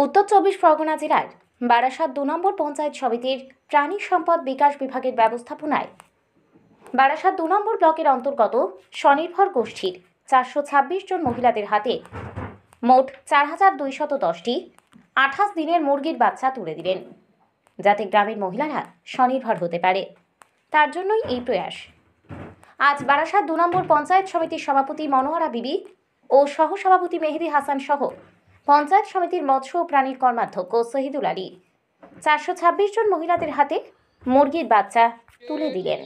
উত্তর ২৪ পরগনা জেলার বারাসাত ২ নম্বর পঞ্চায়েত সমিতির প্রাণী সম্পদ বিকাশ বিভাগের ব্যবস্থাপনায় বারাসাত ২ নম্বর ব্লকের অন্তর্গত স্বনির্ভর গোষ্ঠীর ৪২৬ জন মহিলাদের হাতে মোট ৪,২১০টি ২৮ দিনের মুরগির বাচ্চা তুলে দিলেন, যাতে গ্রামের মহিলারা স্বনির্ভর হতে পারে। তার জন্যই এই প্রয়াস। আজ বারাসাত ২ নম্বর পঞ্চায়েত সমিতির সভাপতি মনোয়ারা বিবি ও সহসভাপতি মেহেদি হাসান সহ পঞ্চায়েত সমিতির মৎস্য ও প্রাণীর কর্মাধ্যক্ষ শহীদুল আলী ৪২৬ জন মহিলাদের হাতে মুরগির বাচ্চা তুলে দিলেন।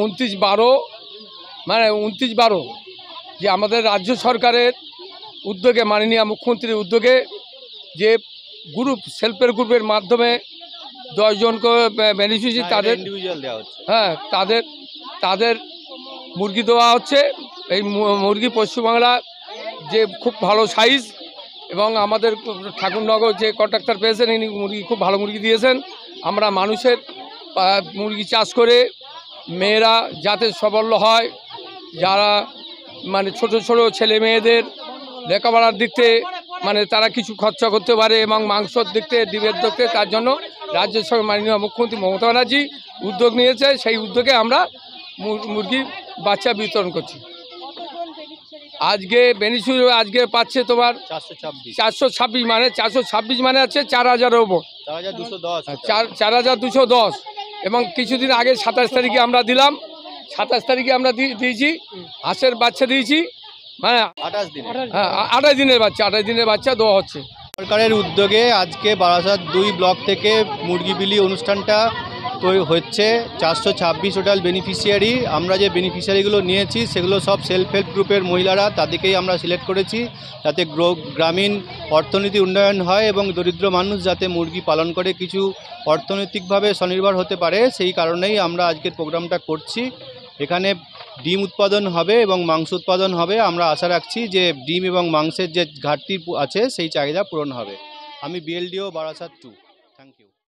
29/12 যে আমাদের রাজ্য সরকারের উদ্যোগে, মাননীয় মুখ্যমন্ত্রীর উদ্যোগে যে গ্রুপ সেলফ হেল্প গ্রুপের মাধ্যমে 10 জনকে বেনিফিশিয়ারি তাদের তাদের মুরগি দেওয়া হচ্ছে। এই মুরগি পশ্চিমবাংলা যে খুব ভালো সাইজ, এবং আমাদের ঠাকুরনগর যে কন্ট্রাক্টর পেয়েছেন ইনি মুরগি খুব ভালো মুরগি দিয়েছেন। আমরা মানুষের মুরগি চাষ করে মেয়েরা যাতে সবল হয়, যারা মানে ছোট ছোট ছেলে মেয়েদের লেখাপড়ার দিক থেকে মানে তারা কিছু খরচা করতে পারে, এবং মাংসর দিক থেকে ডিমের দিক থেকে, তার জন্য রাজ্য সরকার মাননীয় মুখ্যমন্ত্রী মমতা ব্যানার্জি উদ্যোগ নিয়েছে। সেই উদ্যোগে আমরা মুরগি বাচ্চা বিতরণ করছি। আজকে বেনিফিশিয়ারি আজকে পাচ্ছে তোমার 426, মানে 426 মানে আছে 4,000-এর ওপর, 4,210। এবং কিছুদিন আগে 27 তারিখে আমরা দিলাম, 27 তারিখে আমরা দিয়েছি হাঁসের বাচ্চা দিয়েছি, মানে 28 দিনের বাচ্চা, 28 দিনের বাচ্চা দেওয়া হচ্ছে। সরকারের উদ্যোগে আজকে বারাসাত 2 ব্লক থেকে মুরগি বিলি অনুষ্ঠানটা তো হচ্ছে। 426 টোটাল বেনিফিশিয়ারি। আমরা যে বেনিফিশিয়ারিগুলো নিয়েছি সেগুলো সব সেলফ হেল্প গ্রুপের মহিলারা, তাদেরকেই আমরা সিলেক্ট করেছি, যাতে গ্রামীণ অর্থনীতি উন্নয়ন হয় এবং দরিদ্র মানুষ যাতে মুরগি পালন করে কিছু অর্থনৈতিকভাবে স্বনির্ভর হতে পারে, সেই কারণেই আমরা আজকের প্রোগ্রামটা করছি। এখানে ডিম উৎপাদন হবে এবং মাংস উৎপাদন হবে। আমরা আশা রাখছি যে ডিম এবং মাংসের যে ঘাটতি আছে সেই চাহিদা পূরণ হবে। আমি বিএলডিও বারাসাত 2। Thank you.